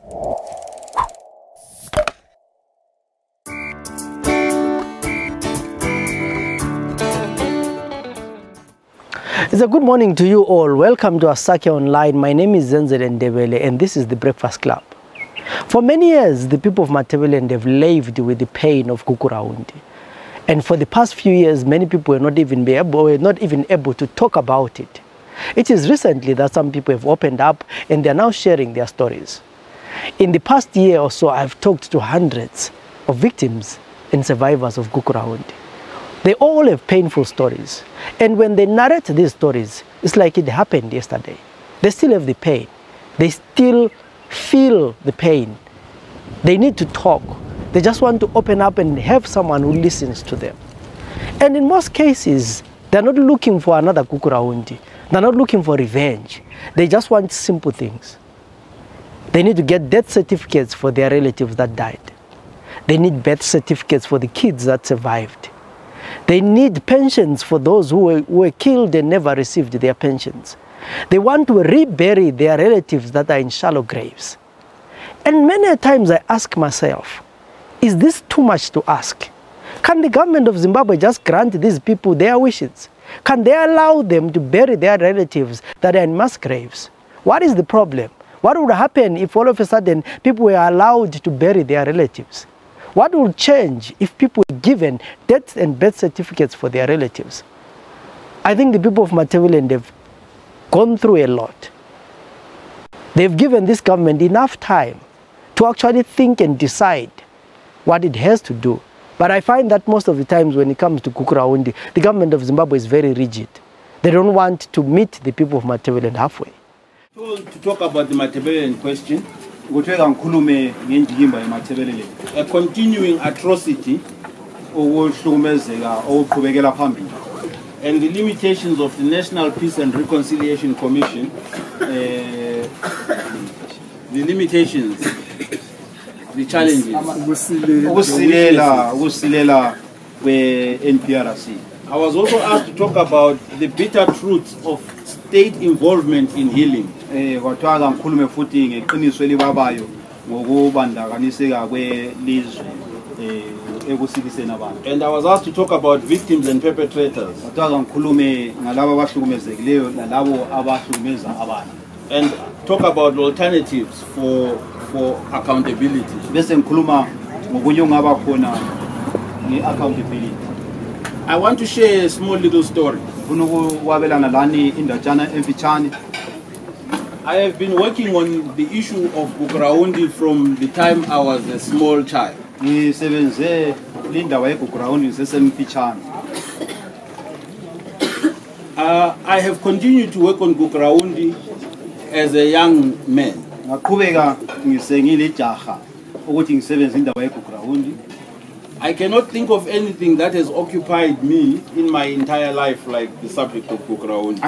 It's a good morning to you all. Welcome to Asake Online. My name is Matebeleland and this is the Breakfast Club. For many years, the people of Matebeleland have lived with the pain of Kukuraundi. And for the past few years, many people were not even able to talk about it. It is recently that some people have opened up and they are now sharing their stories. In the past year or so, I've talked to hundreds of victims and survivors of Kukuraundi. They all have painful stories. And when they narrate these stories, it's like it happened yesterday. They still have the pain. They still feel the pain. They need to talk. They just want to open up and have someone who listens to them. And in most cases, they're not looking for another Kukuraundi. They're not looking for revenge. They just want simple things. They need to get death certificates for their relatives that died. They need birth certificates for the kids that survived. They need pensions for those who were killed and never received their pensions. They want to rebury their relatives that are in shallow graves. And many times I ask myself, is this too much to ask? Can the government of Zimbabwe just grant these people their wishes? Can they allow them to bury their relatives that are in mass graves? What is the problem? What would happen if all of a sudden people were allowed to bury their relatives? What will change if people were given death and birth certificates for their relatives? I think the people of Matebeleland have gone through a lot. They've given this government enough time to actually think and decide what it has to do. But I find that most of the times when it comes to Kukuraundi, the government of Zimbabwe is very rigid. They don't want to meet the people of Matebeleland halfway. To talk about the Matebeleland question, a continuing atrocity and the limitations of the National Peace and Reconciliation Commission, the limitations, the challenges, NPRC. I was also asked to talk about the bitter truths of state involvement in healing. And I was asked to talk about victims and perpetrators. And talk about alternatives for accountability. I want to share a small little story. I have been working on the issue of Kukuraundi from the time I was a small child. I have continued to work on Kukuraundi as a young man. I cannot think of anything that has occupied me in my entire life like the subject of Kukuraundi.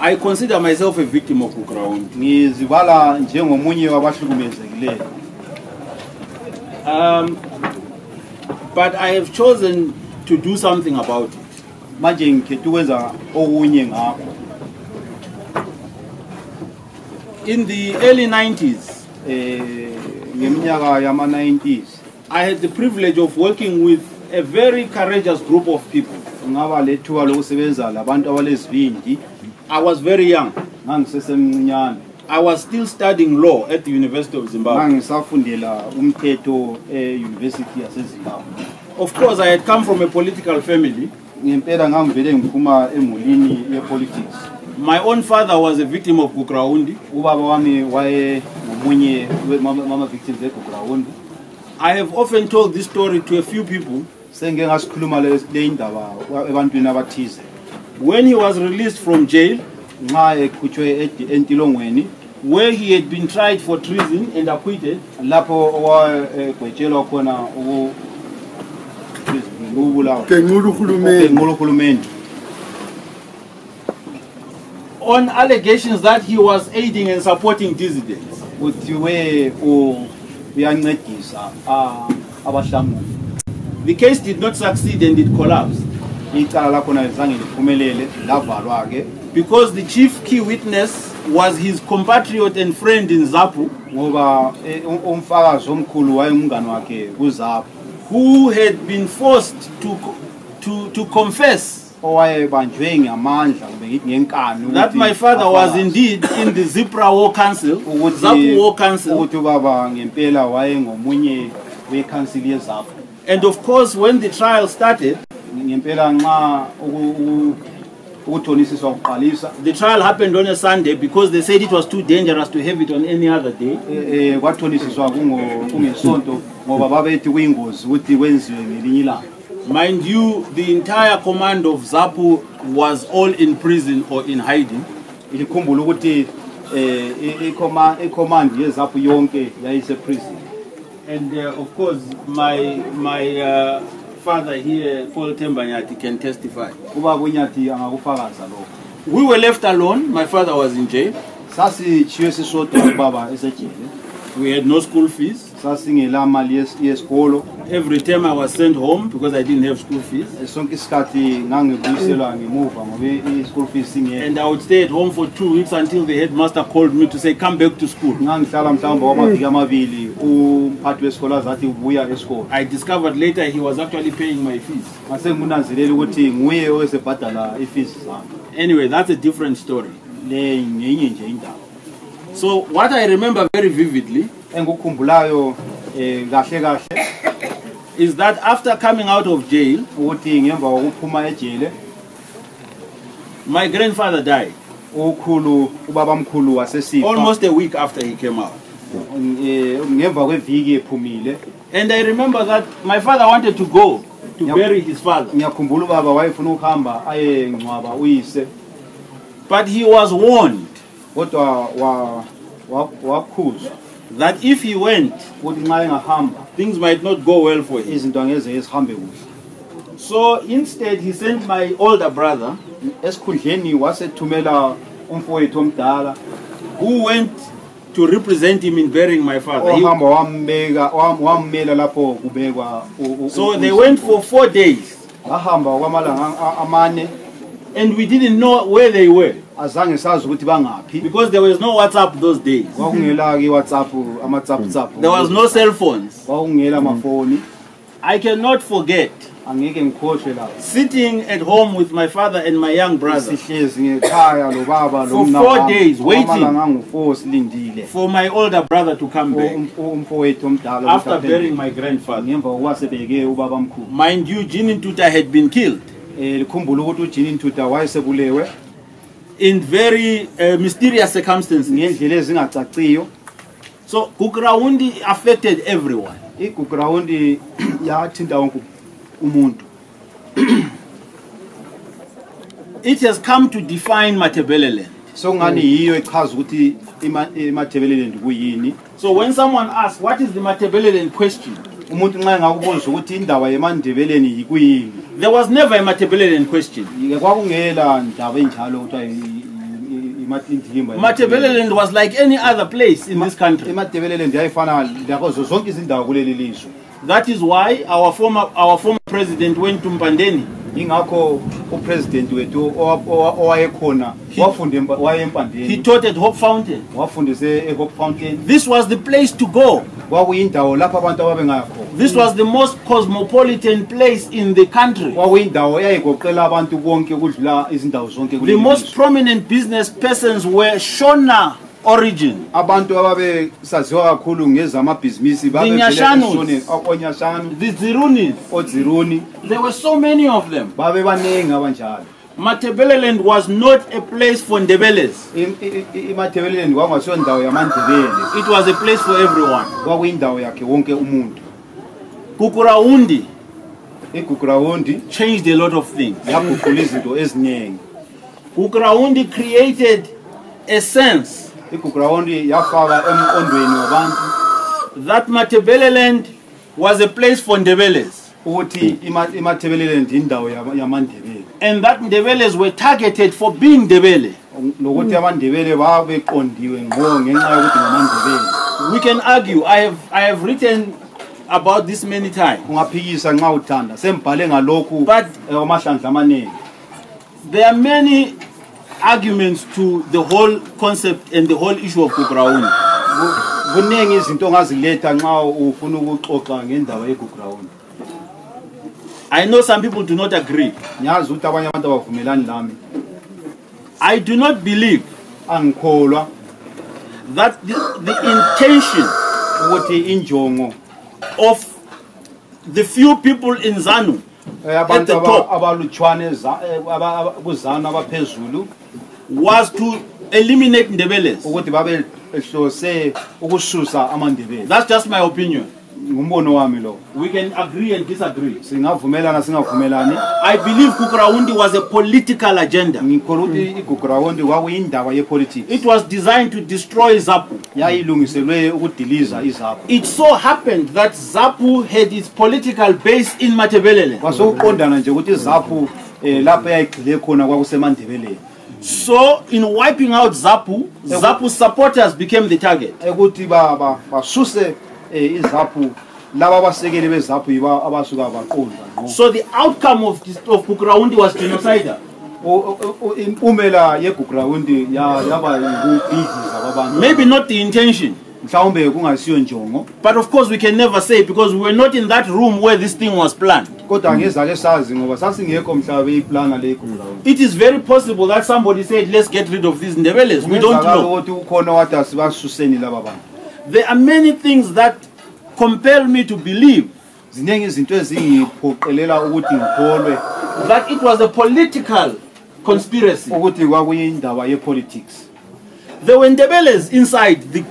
I consider myself a victim of Kukuraundi. But I have chosen to do something about it. In the early 90s, I had the privilege of working with a very courageous group of people. I was very young. I was still studying law at the University of Zimbabwe. Of course, I had come from a political family. My own father was a victim of Kukuraundi. I have often told this story to a few people. When he was released from jail, where he had been tried for treason and acquitted, on allegations that he was aiding and supporting dissidents. The case did not succeed and it collapsed. because the chief key witness was his compatriot and friend in Zapu, who had been forced to confess that my father was indeed in the Zipra War Council, Zapu War Council. And of course, when the trial started, the trial happened on a Sunday because they said it was too dangerous to have it on any other day. Mind you, the entire command of Zapu was all in prison or in hiding. And of course, my father here, Paul Tembanyati, can testify. We were left alone. My father was in jail. We had no school fees. Every time I was sent home because I didn't have school fees. And I would stay at home for 2 weeks until the headmaster called me to say, come back to school. I discovered later he was actually paying my fees. Anyway, that's a different story. So what I remember very vividly is that after coming out of jail, my grandfather died almost a week after he came out. And I remember that my father wanted to go to bury his father, but he was warned that if he went, things might not go well for him. So instead he sent my older brother, who went to represent him in burying my father. So they went for 4 days. And we didn't know where they were, because there was no WhatsApp those days. There was no cell phones. I cannot forget sitting at home with my father and my young brother for 4 days waiting for my older brother to come back after burying my grandfather. Mind you, Jinin Tuta had been killed in very mysterious circumstances. So Kukraundi affected everyone. It has come to define Matebeleland. So when someone asks, what is the Matebeleland question? There was never a Matebeleland question. Matebeleland was like any other place in this country. That is why our former president went to Mpandeni. He taught at Hope Fountain. This was the place to go. This was the most cosmopolitan place in the country. The most prominent business persons were Shona origin. The Nyashanus, the Zirunis. There were so many of them. Matebeleland was not a place for Ndebeles. It was a place for everyone. Kukuraundi changed a lot of things. Kukuraundi created a sense that Matebeleland was a place for Ndebeles. And that Ndebeles were targeted for being Ndebele. We can argue. I have written about this many times. But there are many arguments to the whole concept and the whole issue of Gukurahundi. I know some people do not agree. I do not believe that the intention of the few people in ZANU at the top was to eliminate Ndebeles. That's just my opinion. We can agree and disagree. I believe Gukurahundi was a political agenda. It was designed to destroy ZAPU. It so happened that ZAPU had its political base in Matebeleland. So, in wiping out ZAPU, ZAPU's supporters became the target. So the outcome of Gukurahundi was genocidal. Maybe not the intention. But of course we can never say, because we were not in that room where this thing was planned. It is very possible that somebody said, let's get rid of these Ndebeles. We don't know. There are many things that compel me to believe that it was a political conspiracy. There were Ndebeles inside the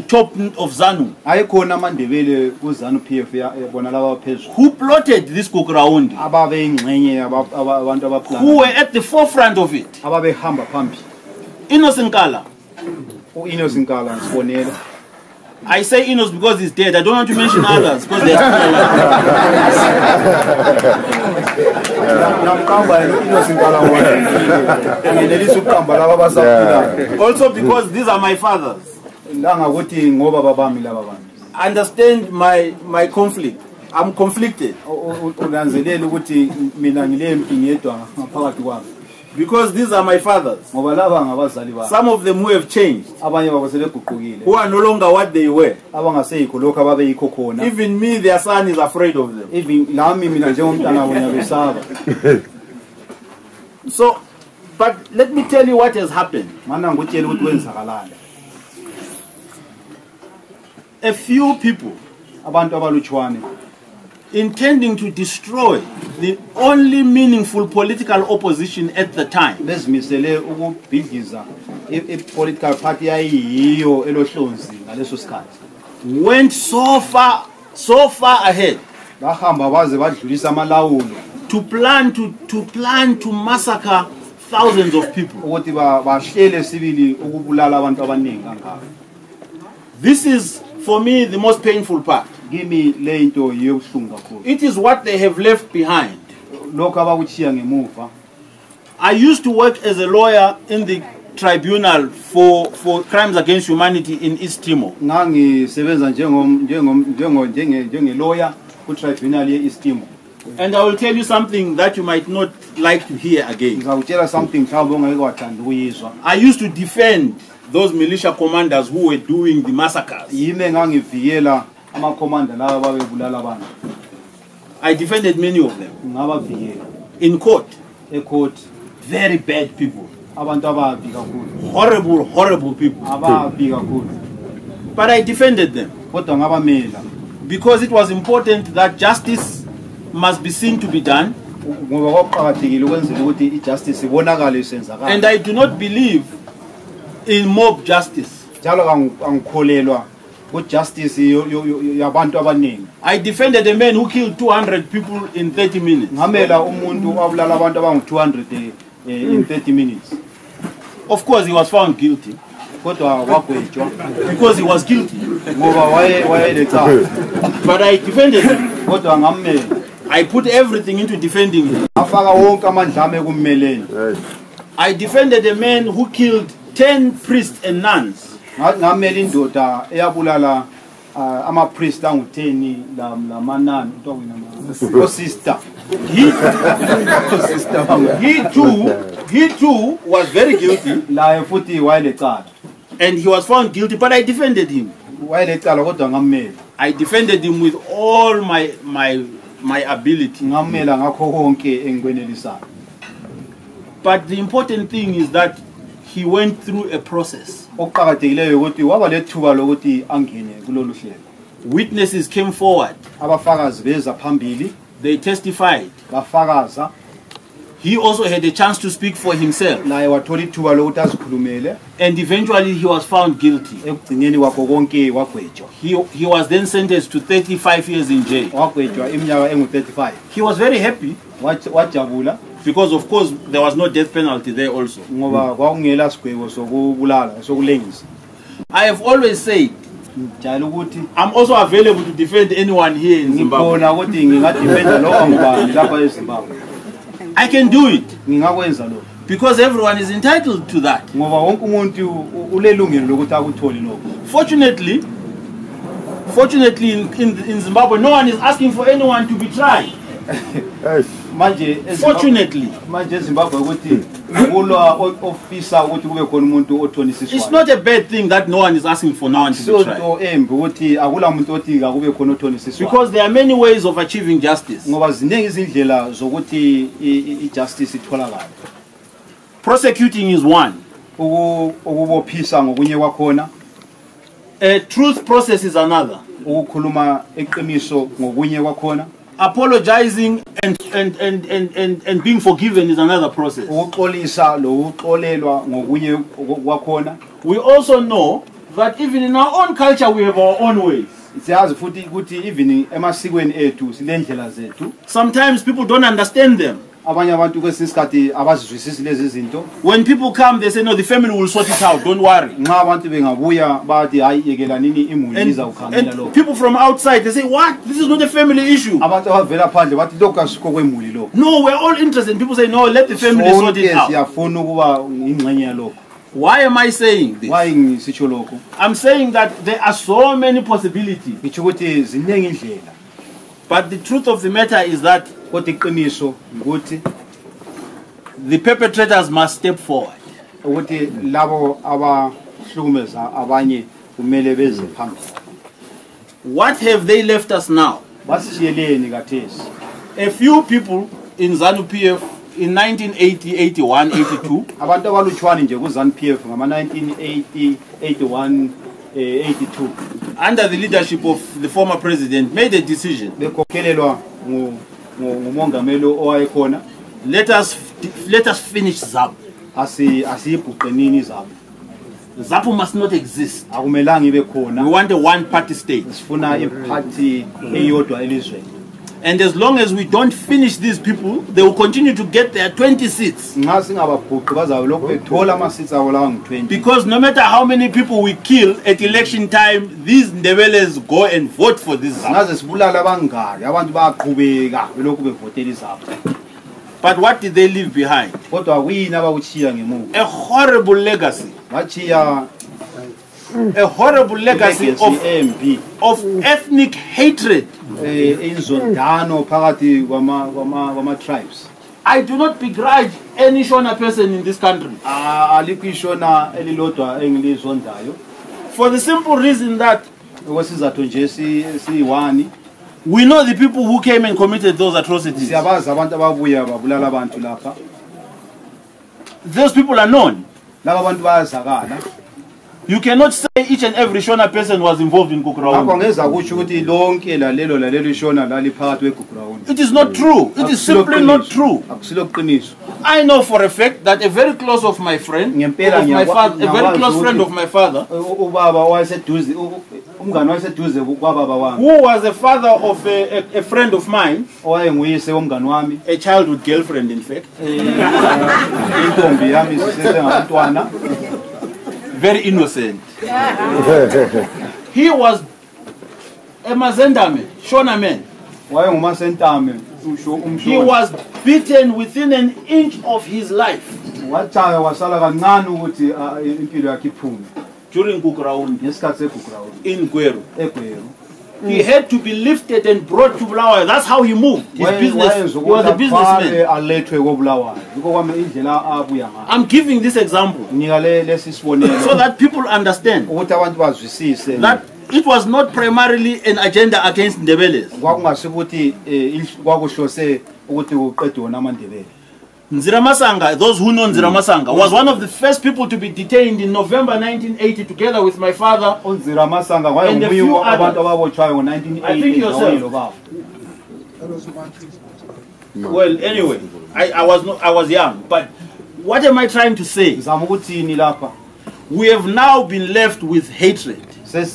top of ZANU who plotted this Gukurahundi, who were at the forefront of it. Innocent Kala. I say Enos because he's dead. I don't want to mention others because they are still alive. Also because these are my fathers. Understand my conflict. I'm conflicted. Because these are my fathers. Some of them who have changed, who are no longer what they were. Even me, their son is afraid of them. So, but let me tell you what has happened. A few people intending to destroy the only meaningful political opposition at the time went so far ahead to plan to massacre thousands of people. This is, for me, the most painful part. It is what they have left behind. I used to work as a lawyer in the tribunal for crimes against humanity in East Timor. And I will tell you something that you might not like to hear again. I used to defend those militia commanders who were doing the massacres. I defended many of them in court. Very bad people, horrible people, but I defended them because it was important that justice must be seen to be done, and I do not believe in mob justice. I defended a man who killed 200 people in 30 minutes. Of course, he was found guilty. Because he was guilty. But I defended him. I put everything into defending him. I defended a man who killed 10 priests and nuns ama priest angu10 la manani sister. He too was very guilty. La futhi wayelecala. And he was found guilty, but I defended him. Wayelecala kodwa ngamela. I defended him with all my ability. Ngamela ngakho konke engikwenelisayo. But the important thing is that he went through a process. Okuqhakathekileyo ukuthi waba lethuba lokuthi angene kulolu hlelo. Witnesses came forward. Abafakazi beza phambili. They testified. Bafakaza. He also had a chance to speak for himself. Naye wathola ithuba lokuthi azikhulumele. And eventually he was found guilty. Ekugcineni wakho konke wagwetshwa. He was then sentenced to 35 years in jail. Wagwetshwa iminyaka engu-35. He was very happy. Wajabula. Because of course there was no death penalty there also. Ngoba kwakungela sigwebo sokubulala sokulengisa. I have always said I'm also available to defend anyone here in Zimbabwe. I can do it because everyone is entitled to that. Fortunately in Zimbabwe, no one is asking for anyone to be tried. Fortunately, it's not a bad thing that no one is asking for no one to be tried. Because there are many ways of achieving justice. Prosecuting is one. A truth process is another. Apologizing and being forgiven is another process. We also know that even in our own culture we have our own ways. Sometimes people don't understand them. When people come, they say, no, the family will sort it out, don't worry. And people from outside, they say, what? This is not a family issue. No, we're all interested. People say, no, let the family sort it out. Why am I saying this? I'm saying that there are so many possibilities. But the truth of the matter is that the perpetrators must step forward. What have they left us now? A few people in ZANU-PF in 1980, 81, 82. Under the leadership of the former president, made a decision. Let us finish ZAPU. ZAPU must not exist. We want a one-party state. And as long as we don't finish these people, they will continue to get their 20 seats. Because no matter how many people we kill at election time, these Ndebeles go and vote for this ZAPU. But what did they leave behind? A horrible legacy. A horrible legacy of ethnic hatred. I do not begrudge any Shona person in this country. For the simple reason that we know the people who came and committed those atrocities. Those people are known. You cannot say each and every Shona person was involved in Kukuraundi. It is not true. It is simply not true. I know for a fact that a very close of my friend, a very close friend of my father, who was the father of a friend of mine, a childhood girlfriend in fact, very innocent. He was a Mazenda man, Shona man. He was beaten within an inch of his life. during Kukuraundi in Gweru. He had to be lifted and brought to Bulawayo. That's how he moved. His business. He was a businessman. I'm giving this example so that people understand that it was not primarily an agenda against Ndebeles. Nziramasanga, those who know Nziramasanga, was one of the first people to be detained in November 1980 together with my father and a few others. I think yourself. Well, anyway, I was young, but what am I trying to say? We have now been left with hatred and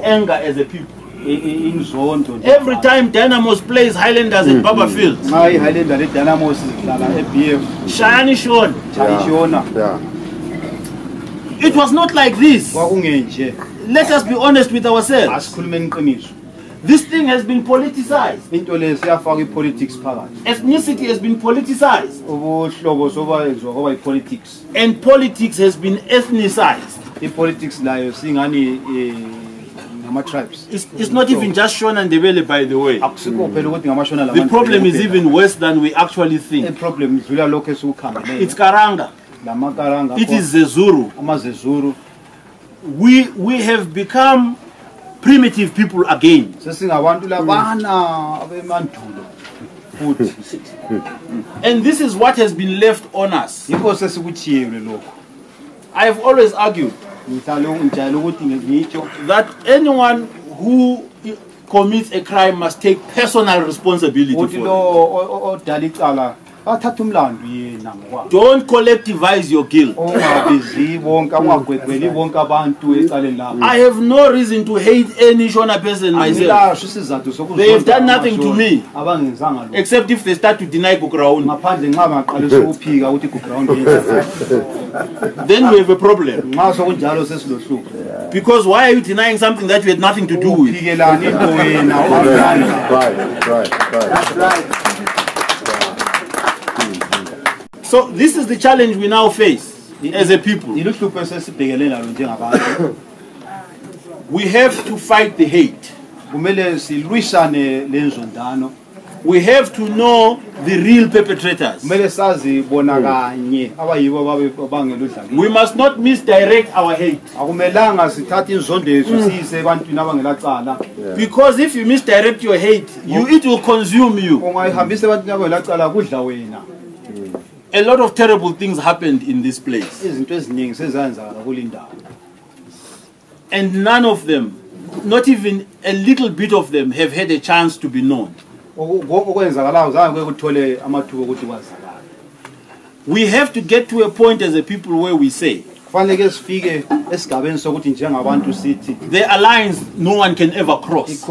anger as a people. Every time Dynamos plays Highlanders at Baba Fields, Shani Shon. It was not like this. Let us be honest with ourselves. This thing has been politicized. Ethnicity has been politicized. And politics has been ethnicized. It's not even just Shona and Ndebele, by the way. The problem is even worse than we actually think. It's Karanga. It is Zezuru. We have become primitive people again. And this is what has been left on us. I have always argued that anyone who commits a crime must take personal responsibility for it. Don't collectivize your guilt. I have no reason to hate any Shona person myself. They have done nothing to me, except if they start to deny Kukuraundi. Then we have a problem. Because why are you denying something that you had nothing to do with? Right. So this is the challenge we now face as a people. We have to fight the hate. We have to know the real perpetrators. We must not misdirect our hate. Because if you misdirect your hate, it will consume you. A lot of terrible things happened in this place. And none of them, not even a little bit of them, have had a chance to be known. We have to get to a point as a people where we say there are lines no one can ever cross.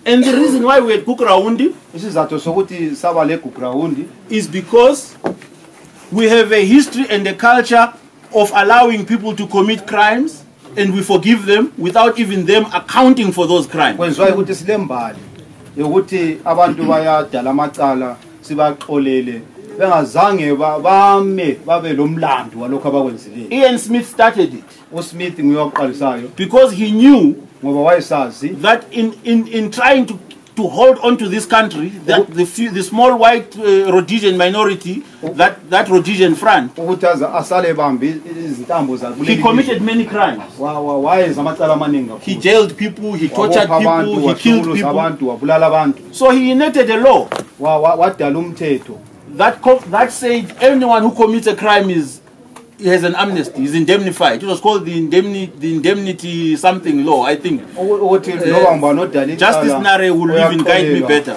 And the reason why we had Kukuraundi is because we have a history and a culture of allowing people to commit crimes and we forgive them without even them accounting for those crimes. Ian Smith started it because he knew that in trying to hold on to this country, that the small white Rhodesian minority, that Rhodesian front, he committed many crimes. He jailed people, he tortured people, he killed people. So he enacted a law that said anyone who commits a crime he has an amnesty, is indemnified. It was called the indemnity something law, I think. Justice Nare will even guide me better.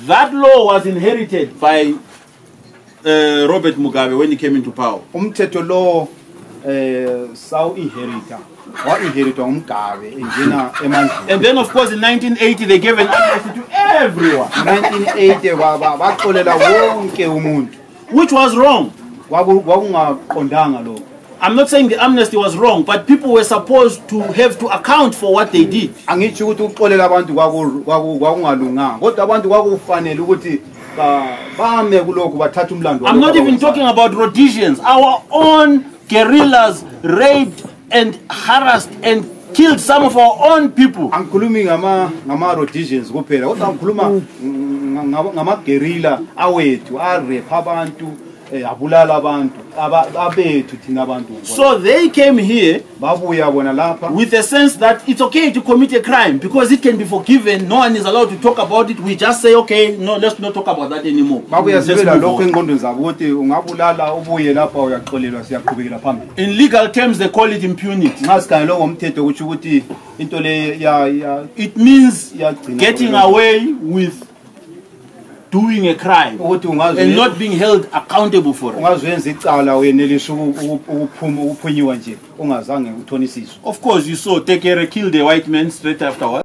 That law was inherited by Robert Mugabe when he came into power. And then of course in 1980 they gave an amnesty to everyone. 1980 which was wrong. I'm not saying the amnesty was wrong, but people were supposed to have to account for what they did. I'm not even talking about Rhodesians. Our own guerrillas raped and harassed and killed some of our own people. Angikhulumi ngama Rhodesians kuphela kodwa ngikhuluma ngama guerrilla awethu rape abantu abulala abantu abethu thina abantu. So they came here babuya bona lapha with a sense that it's okay to commit a crime because it can be forgiven. No one is allowed to talk about it. We just say, okay, no, let's not talk about that anymore. Babuya sibela lokho engqondweni zabo ukuthi ungabulala ubuye lapha uyaxolelwa siyaqhubekela phambili. In legal terms they call it impunity. Ngasikanye lo ngomthetho ukuthi ukuthi into le it means getting away with doing a crime and not being held accountable for it. Of course, you saw Tekere killed a white man straight afterwards.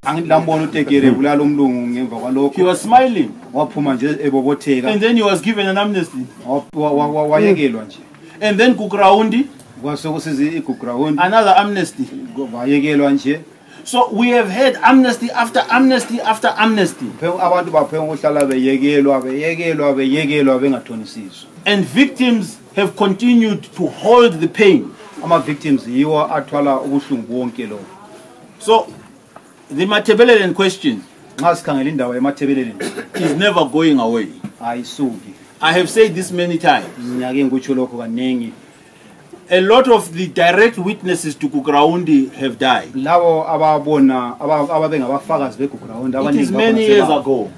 He was smiling. And then he was given an amnesty. And then Kukuraundi, another amnesty. So we have had amnesty after amnesty after amnesty. And victims have continued to hold the pain. So the Matebeleland question is never going away. I have said this many times. A lot of the direct witnesses to Kukuraundi have died. It is many years ago.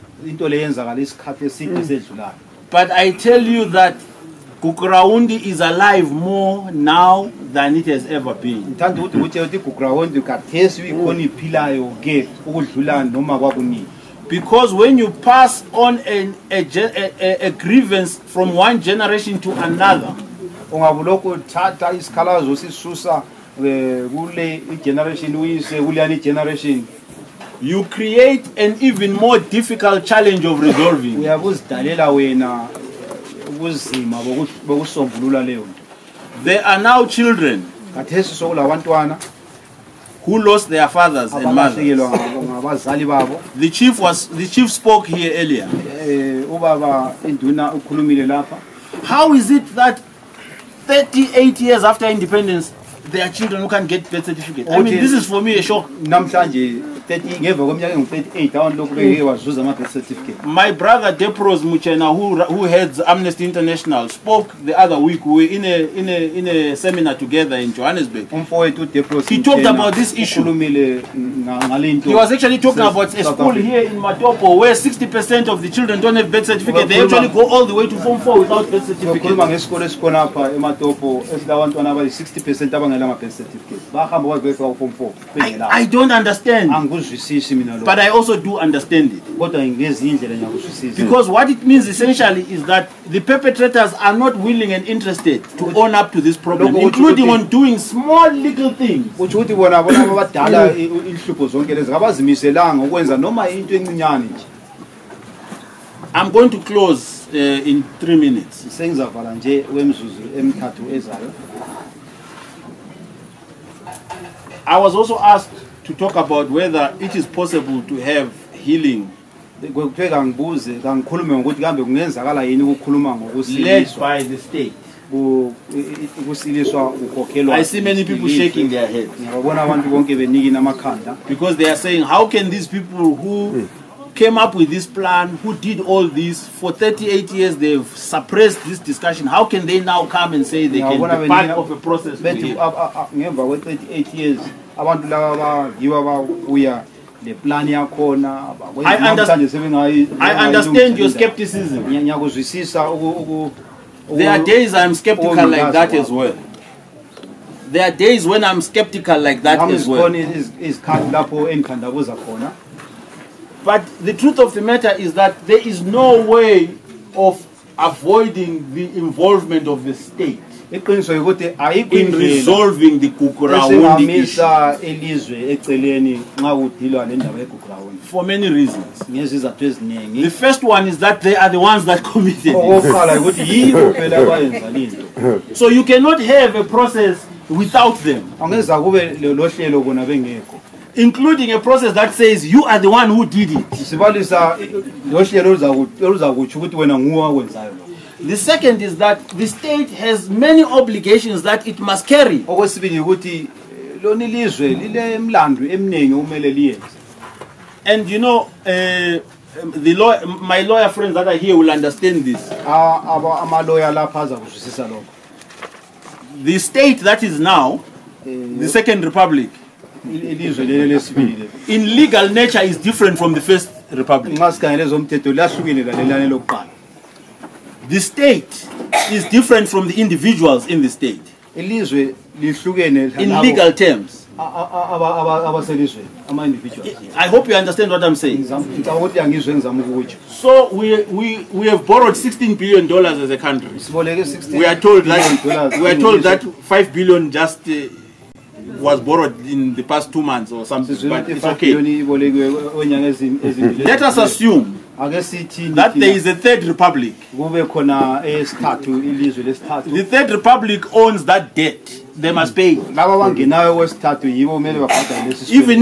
But I tell you that Kukuraundi is alive more now than it has ever been. Because when you pass on a grievance from one generation to another, you create an even more difficult challenge of resolving. There are now children who lost their fathers and mothers. The chief spoke here earlier. How is it that 38 years after independence, there are children who can't get birth certificates? I mean, this is for me a shock. My brother Depros Muchena, who heads Amnesty International, spoke the other week. We were in a seminar together in Johannesburg. He talked about this issue. He was actually talking about a school here in Matopo where 60% of the children don't have birth certificate. They actually go all the way to Form 4 without birth certificate. I don't understand. But I also do understand it. Because what it means essentially is that the perpetrators are not willing and interested to own up to this problem, including on doing small legal things. I'm going to close in 3 minutes. I was also asked to talk about whether it is possible to have healing led by the state. I see many people shaking their heads because they are saying, how can these people who came up with this plan, who did all this for 38 years, they've suppressed this discussion, how can they now come and say they can be part of a process? 38 years. I understand your skepticism. There are days I'm skeptical like that as well. There are days when I'm skeptical like that as well. But the truth of the matter is that there is no way of avoiding the involvement of the state in resolving the Kukuraundi issue. For many reasons. The first one is that they are the ones that committed it. So you cannot have a process without them. including a process that says you are the one who did it. The second is that the state has many obligations that it must carry. And you know, my lawyer friends that are here will understand this. The state that is now, the Second Republic, in legal nature is different from the First Republic. The state is different from the individuals in the state. In legal terms. I hope you understand what I'm saying. So we have borrowed $16 billion as a country. We are told that 5 billion just was borrowed in the past 2 months or something. But it's okay. Let us assume that there is a Third Republic. The Third Republic owns that debt. They must pay. Even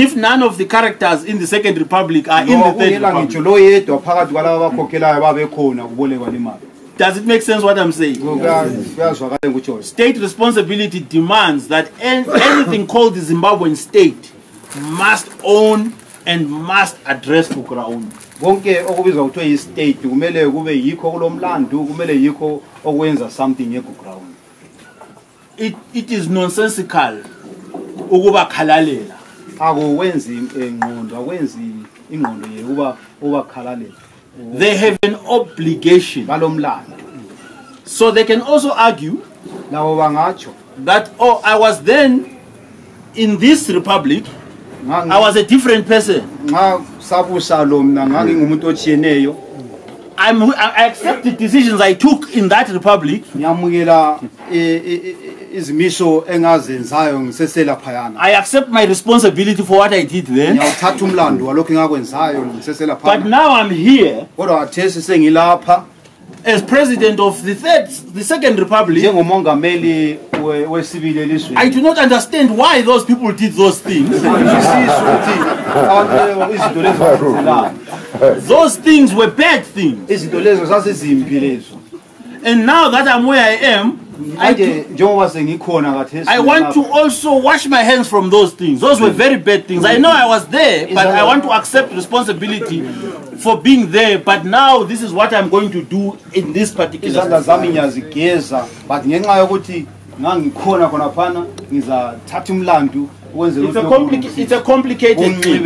if none of the characters in the Second Republic are in the Third Republic. Does it make sense what I'm saying? State responsibility demands that anything called the Zimbabwean state must own and must address Kukuraundi. It is nonsensical. They have an obligation. So they can also argue that, oh, I was then in this republic, I was a different person. I accept the decisions I took in that republic. I accept my responsibility for what I did then. But now I'm here as president of the Second Republic. I do not understand why those people did those things. Those things were bad things. And now that I'm where I am, I want to also wash my hands from those things. Those were very bad things. I know I was there, but I want to accept responsibility for being there. But now this is what I'm going to do in this particular It's a complicated thing.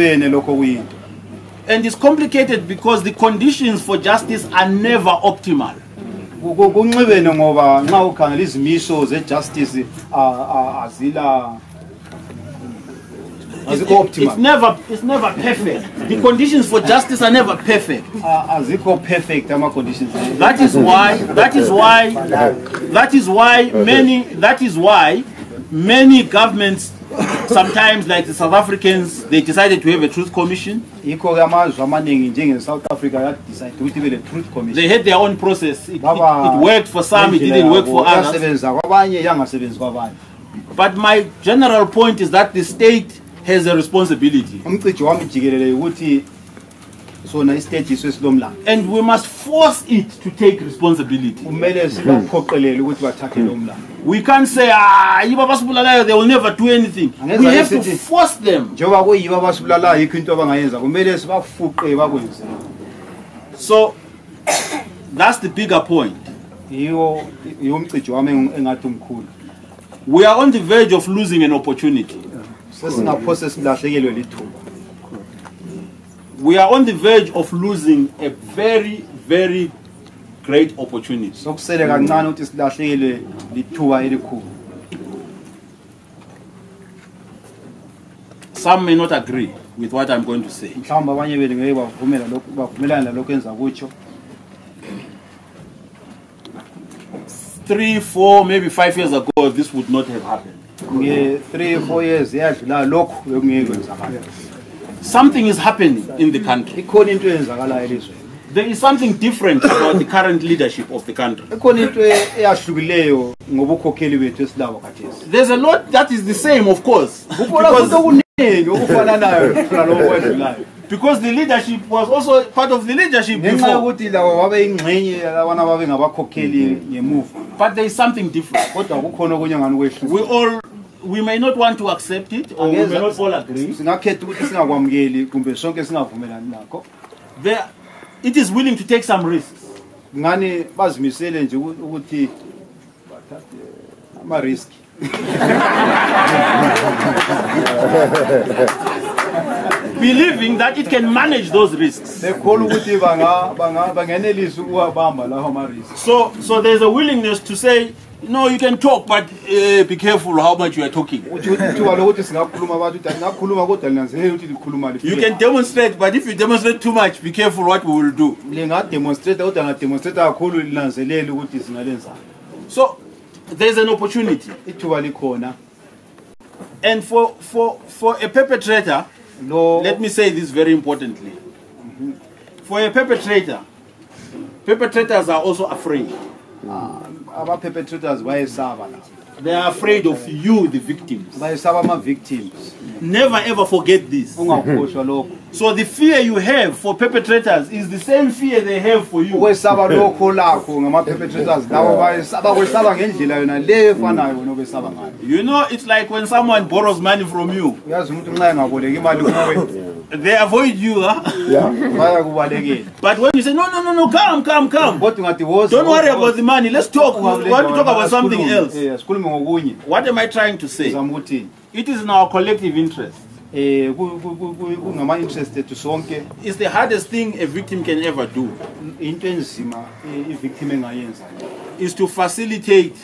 And it's complicated because the conditions for justice are never optimal. It's never perfect. The conditions for justice are never perfect. That is why many governments, sometimes like the South Africans, they decided to have a truth commission. South Africa decided to have a truth commission. They had their own process. It worked for some, it didn't work for others. But my general point is that the state has a responsibility. And we must force it to take responsibility. We can't say, they will never do anything. We have to force them. So, that's the bigger point. We are on the verge of losing an opportunity. We are on the verge of losing a very, very great opportunity. Some may not agree with what I'm going to say. 3, 4, maybe 5 years ago, this would not have happened. 3 or 4 years, something is happening in the country. There is something different about the current leadership of the country. There's a lot that is the same, of course. Because the leadership was also part of the leadership before. But there is something different. We may not want to accept it, or we may not all agree. It is willing to take some risks. Believing that it can manage those risks. So there's a willingness to say, no, you can talk, but be careful how much you are talking. You can demonstrate, but if you demonstrate too much, be careful what we will do. So there's an opportunity. And for a perpetrator, let me say this very importantly. For a perpetrator, perpetrators are also afraid. They are afraid of you, the victims. Never ever forget this. So the fear you have for perpetrators is the same fear they have for you. You know, it's like when someone borrows money from you. They avoid you, huh? But when you say, no, come. Don't worry about the money. Let's talk. We want to talk about something else. What am I trying to say? It is in our collective interest. It's the hardest thing a victim can ever do. Is to facilitate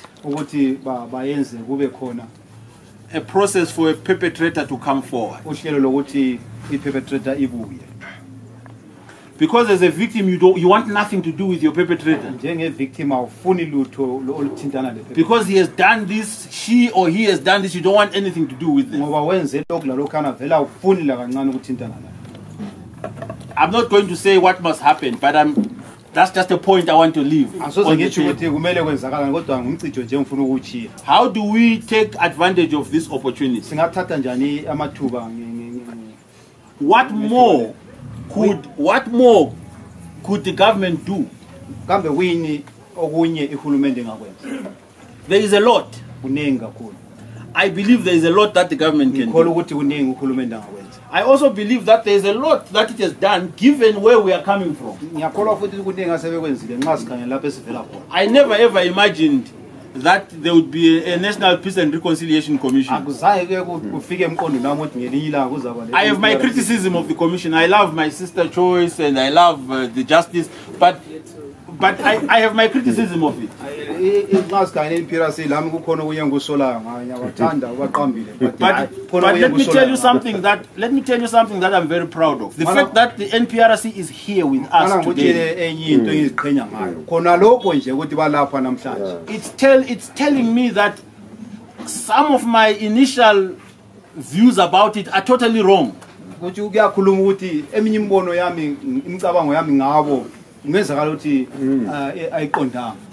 a process for a perpetrator to come forward. Because as a victim, you want nothing to do with your perpetrator. Because he has done this, she or he has done this, you don't want anything to do with them. I'm not going to say what must happen, but that's just a point I want to leave. How do we take advantage of this opportunity? What more could the government do? There is a lot. I believe there is a lot that the government can do. I also believe that there is a lot that it has done given where we are coming from. I never ever imagined that there would be a National Peace and Reconciliation Commission. I have my criticism of the commission. I love my sister Choice and I love the justice, but I have my criticism of it. But let me tell you something that I'm very proud of. The fact that the NPRC is here with us today. It's telling me that some of my initial views about it are totally wrong.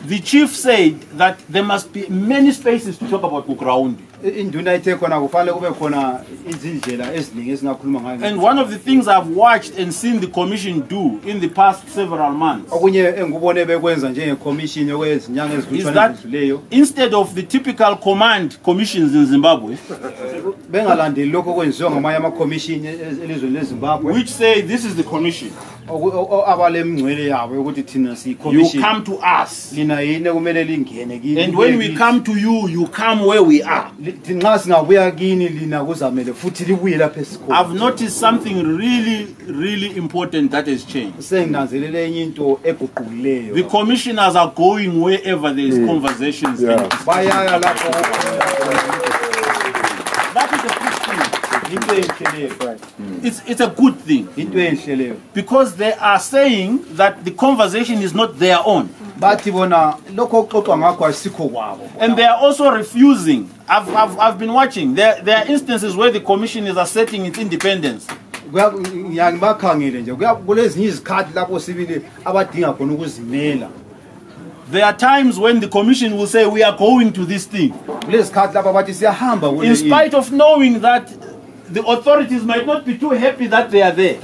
The chief said that there must be many spaces to talk about Kukuraundi. And one of the things I've watched and seen the commission do in the past several months is that instead of the typical command commissions in Zimbabwe, which say this is the commission, you come to us, and when we come to you, you come where we are. I've noticed something really important that has changed. The commissioners are going wherever there is conversations. That is a good thing. It's a good thing. Because they are saying that the conversation is not their own. And they are also refusing. I've been watching. There are instances where the commission is asserting its independence. There are times when the commission will say, we are going to this thing. In spite of knowing that the authorities might not be too happy that they are there.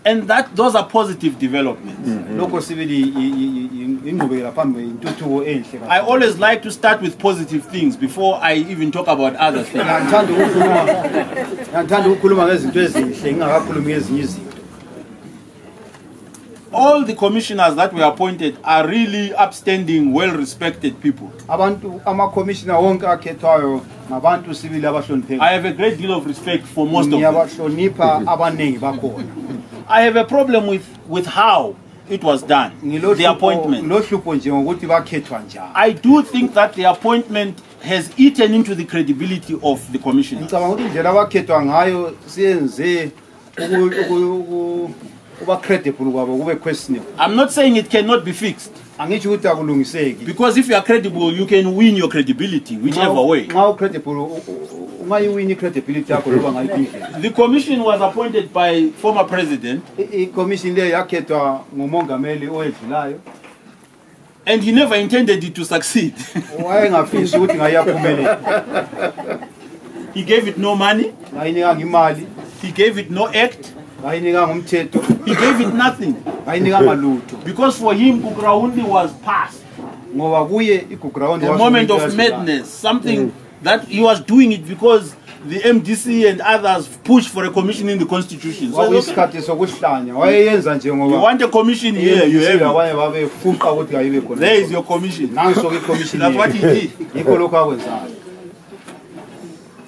And those are positive developments. I always like to start with positive things before I even talk about other things. All the commissioners that were appointed are really upstanding, well-respected people. I have a great deal of respect for most of them. I have a problem with how it was done, the appointment. I do think that the appointment has eaten into the credibility of the commissioners. I'm not saying it cannot be fixed. Because if you are credible, you can win your credibility, whichever way. The commission was appointed by former president. And he never intended it to succeed. He gave it no money. He gave it no act. He gave it nothing. Because for him, Kukuraundi was past. A moment of madness. Something that he was doing it because the MDC and others pushed for a commission in the constitution. So you want a commission here, you have it. There is your commission. That's what he did.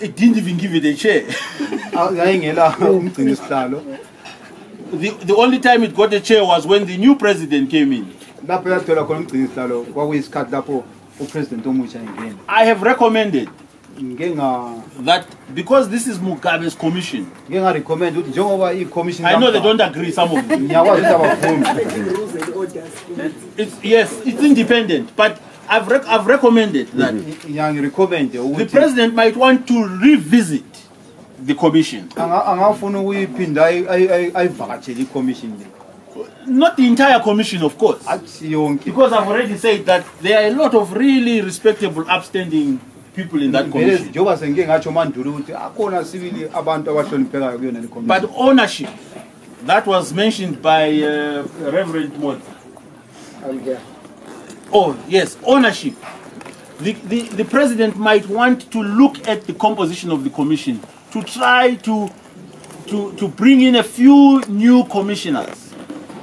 It didn't even give it a chair. The only time it got a chair was when the new president came in. I have recommended that because this is Mugabe's commission. I know they don't agree, some of them. It's independent, but I've recommended that the president might want to revisit the commission. Not the entire commission, of course. Because I've already said that there are a lot of really respectable, upstanding people in that commission. But ownership, that was mentioned by Reverend Mod. Oh, yes, ownership. The president might want to look at the composition of the commission to try to bring in a few new commissioners.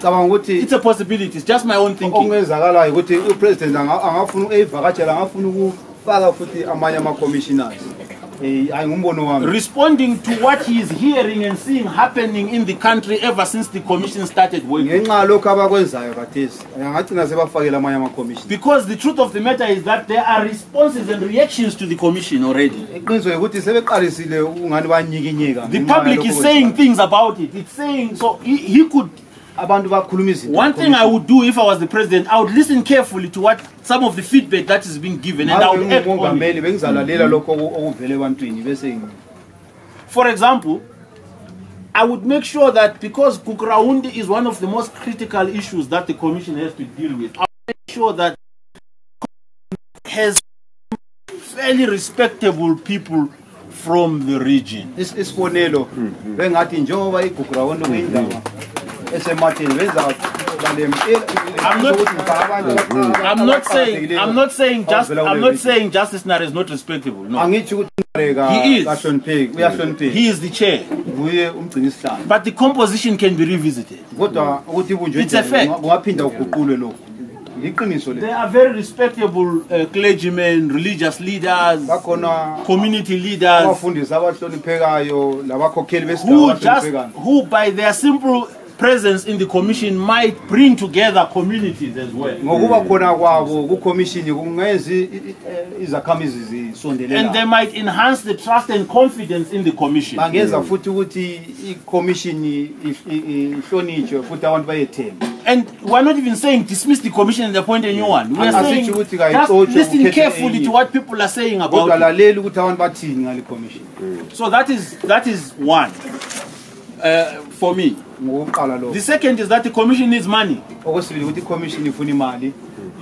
It's a possibility. It's just my own thinking. Responding to what he is hearing and seeing happening in the country ever since the commission started working. Because the truth of the matter is that there are responses and reactions to the commission already. The public is saying things about it. It's saying, so he could. One thing I would do if I was the president, I would listen carefully to what some of the feedback that is being given, and I would act on it. For example, I would make sure that because Kukuraundi is one of the most critical issues that the commission has to deal with, I would make sure that it has fairly respectable people from the region. I'm not saying Justice Nare is not respectable. No. He is. He is the chair. But the composition can be revisited. It's a fact. There are very respectable clergymen, religious leaders, community leaders who by their simple presence in the commission might bring together communities as well. And they might enhance the trust and confidence in the commission. And we're not even saying dismiss the commission and appoint a new one. We're saying just listen carefully to what people are saying about it. So that is one for me. The second is that the commission needs money.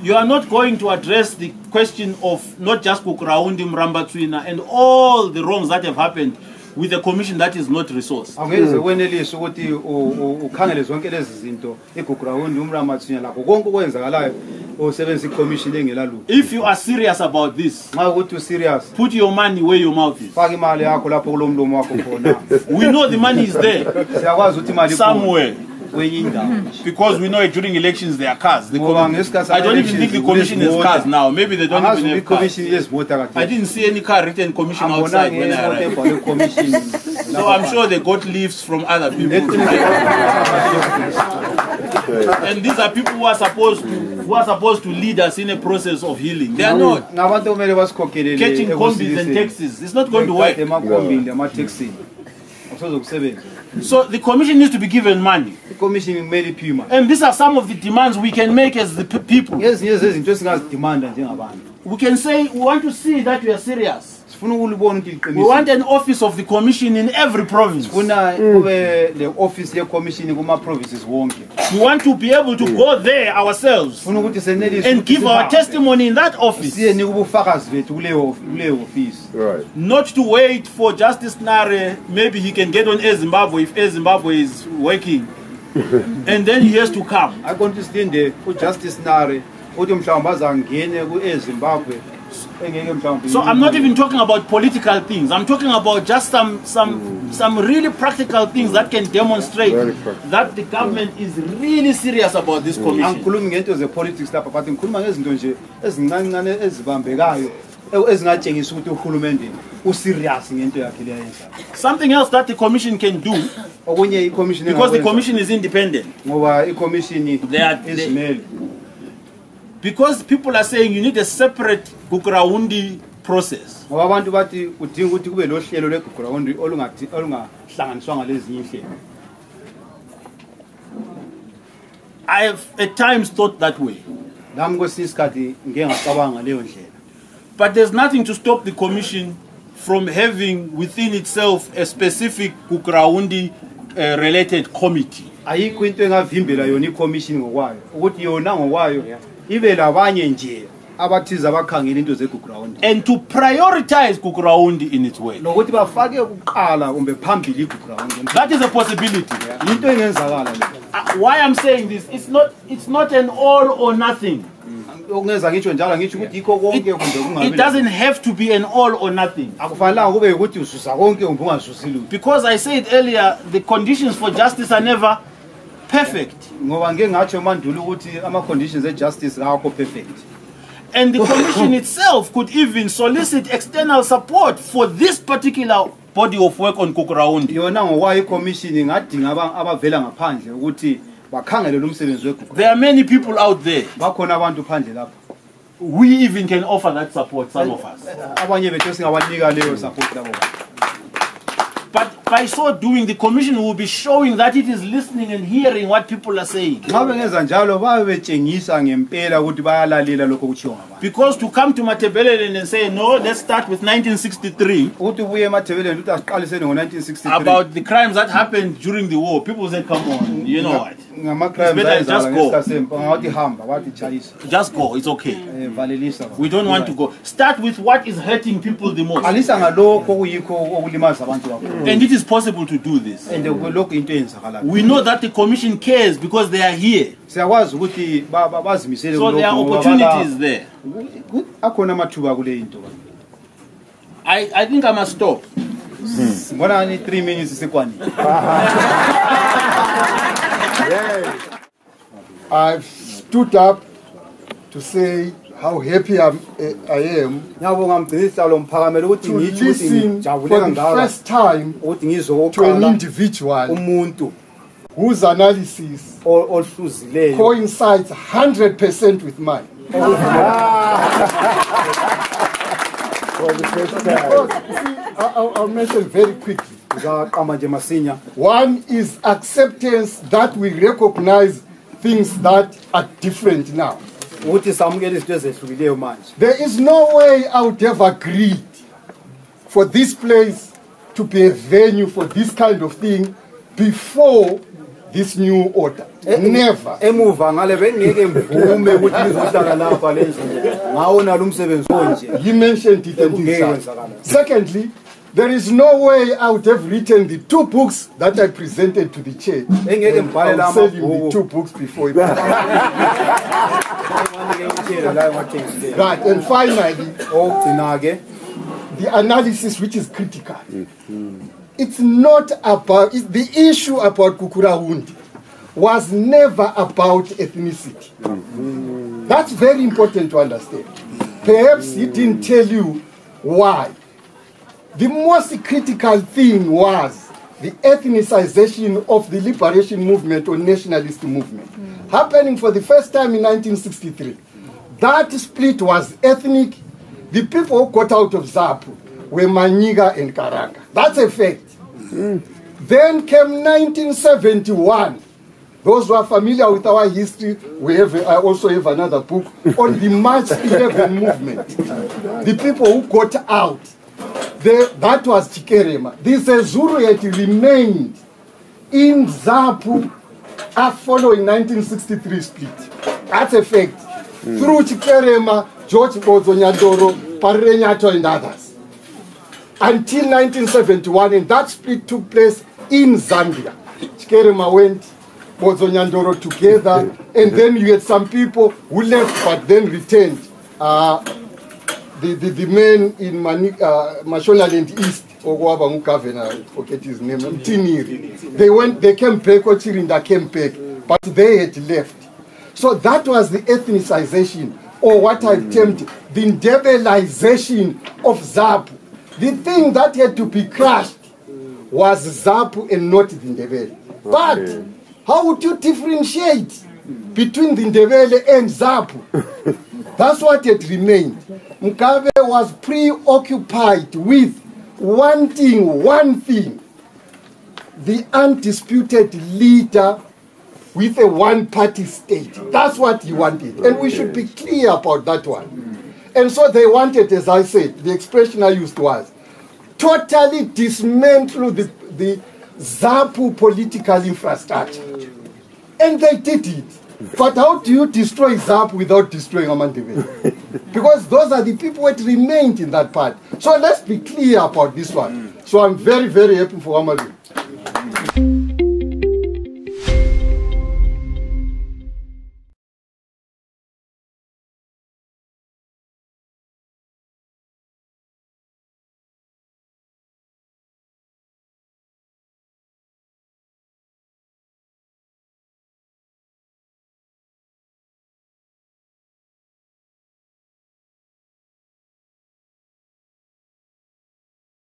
You are not going to address the question of not just Kukuraundi, Mrambatswina, and all the wrongs that have happened with a commission that is not resourced. If you are serious about this, put your money where your mouth is. We know the money is there somewhere. Because we know during elections there are cars. I don't even think the commission has cars now. Maybe they don't even have cars. I didn't see any car written commission outside when I arrived. So I'm sure they got lifts from other people. And these are people who are supposed to lead us in a process of healing. They are not. Catching combis and taxis. It's not going to work. So the commission needs to be given money. And these are some of the demands we can make as the people. We can say we want to see that we are serious. We want an office of the commission in every province. We want to be able to go there ourselves and give our testimony in that office. Right. Not to wait for Justice Nare. Maybe he can get on Air Zimbabwe if Air Zimbabwe is working. And then he has to come. I understand the Justice Nare. So I'm not even talking about political things. I'm talking about just some really practical things that can demonstrate that the government is really serious about this commission. Something else that the commission can do, because the commission is independent. Because people are saying you need a separate Kukuraundi process. I have at times thought that way. But there's nothing to stop the commission from having within itself a specific Kukuraundi related committee. And to prioritize Kukuraundi in its way. That is a possibility. Why I'm saying this, it's not an all or nothing. It doesn't have to be an all or nothing. Because I said earlier, the conditions for justice are never perfect. And the commission itself could even solicit external support for this particular body of work on Kukuraundi. There are many people out there. We even can offer that support, some of us. But by so doing, the commission will be showing that it is listening and hearing what people are saying. Because to come to Matebeleland and say, no, let's start with 1963, about the crimes that happened during the war, people say, come on, you know what? It's better just go. Just go, it's okay. We don't want to go. Start with what is hurting people the most. And it is possible to do this. We know that the commission cares because they are here. So there are opportunities there. I think I must stop. 3 minutes. I've stood up to say how happy I am to listen for the first time to an individual whose analysis coincides 100% with mine. I'll mention very quickly. One is acceptance that we recognize things that are different now. There is no way I would have agreed for this place to be a venue for this kind of thing before this new order. Never. He mentioned it in his side. Secondly, there is no way I would have written the 2 books that I presented to the church. I would sell him the 2 books before he Right, and finally, the analysis which is critical. It's not about, the issue about Kukurahundi was never about ethnicity. That's very important to understand. Perhaps he didn't tell you why. The most critical thing was the ethnicization of the liberation movement or nationalist movement, happening for the first time in 1963. That split was ethnic. The people who got out of ZAPU were Maniga and Karanga. That's a fact. Then came 1971. Those who are familiar with our history, I also have another book on the March 11 movement. The people who got out, that was Chikerema. This Zulu had remained in ZAPU following 1963 split. That's a fact. Through Chikerema, George Bozonyandoro, Parenyato and others. Until 1971, and that split took place in Zambia. Chikerema went, Bozonyandoro together, and then you had some people who left but then returned. The men in Mashonaland East, I forget his name, Tiniri. They came back, Chirinda came back, but they had left. So that was the ethnicization, or what I've termed the Ndebelization of ZAPU. The thing that had to be crushed was ZAPU and not the Ndebele. But how would you differentiate between the Ndebele and ZAPU? That's what had remained. Mugabe was preoccupied with one thing, the undisputed leader with a one-party state. That's what he wanted. And we should be clear about that one. And so they wanted, as I said, the expression I used was, totally dismantle the ZAPU political infrastructure. And they did it. But how do you destroy ZAPU without destroying Amandebele? Because those are the people that remained in that part. So let's be clear about this one. So I'm very, very happy for Amandebele.